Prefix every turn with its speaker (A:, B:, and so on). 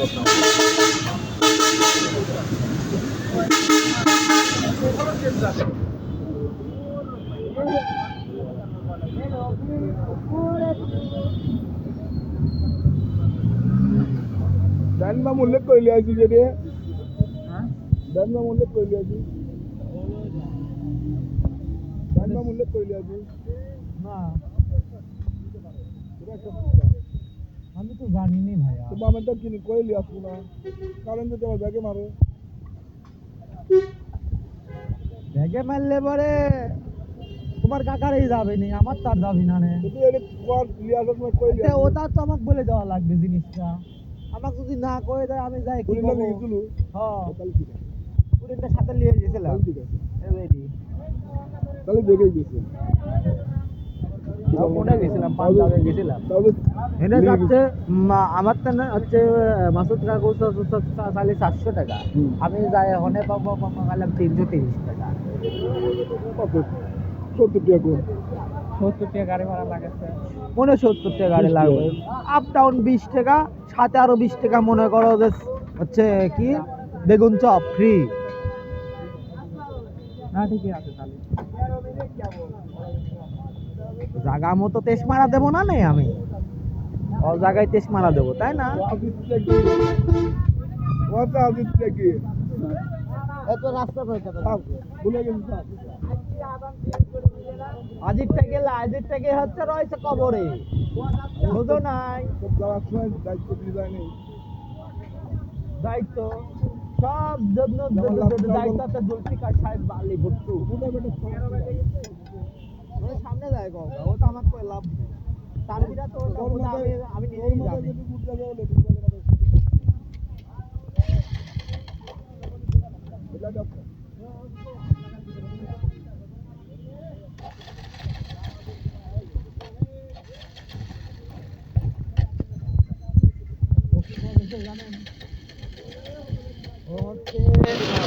A: দানবা উল্লেখ করে লিয়াছি যে রে দানবা উল্লেখ করে লিয়াছি দানবা উল্লেখ করে লিয়াছি
B: না আমি তো জানি নি ভাইয়া
A: তো আমি তো কিনি কই লিয়াছি না কারণ যদি আমার ব্যাগে মারে
B: ব্যাগে মারলে পরে তোমার কাকারই যাবে নি আমার তার যাবি না নে
A: তুই এটা কর লিয়াছ না কই লিয়াছি
B: ওটা তো আমাকে বলে দেওয়া লাগবে জিনিসটা আমাকে যদি না কয়ে দেয় আমি যাই কি
A: কুড়ি না
B: করবো
A: লিয়েছিল
B: হ্যাঁ
A: তাহলে ঠিক আছে
B: কুড়িটা সাথে নিয়ে গেছিলাম
A: ঠিক আছে
B: রেডি
A: তাহলে দেখেই গেছে
B: মনে গেছিলাম পাঞ্জাবে গেছিলাম
A: তাহলে
B: এনে যাচ্ছে আমার তো হচ্ছে মাসুদ কাকু 750 টাকা আমি যাই ওখানে পাবো গেলাম 330 টাকা
A: কত 70 টাকা কোন
B: 70 টাকা গাড়ি ভাড়া লাগাচ্ছে মনে 70 টাকা গাড়ি লাগবে আপ ডাউন 20 টাকা সাথে আরো 20 টাকা মনে করো যে হচ্ছে কি বেগুন চপ ফ্রি না ঠিকই আছে তাহলে জায়গা মতো তেজ মারা দেবো না নেই আমি ও জায়গায় তেজ মারা দেবো তাই না
A: ওটা আদিত্য কি
B: এত রাস্তা
A: ভুলে গেছি
B: আজির থেকে হচ্ছে রয়েছে কবরে বুঝো নাই
A: যাওয়ার সময় দায়িত্ব দিয়ে যায় নেই
B: দায়িত্ব সব জন্য দায়িত্ব আছে জুলফিকার সাহেব বালি ভুট্টু সামনে যায় গঙ্গা ও তো আমাকে লাভ নেই তার বিরা তো আমি নিজেই জানি জানেন ও হচ্ছে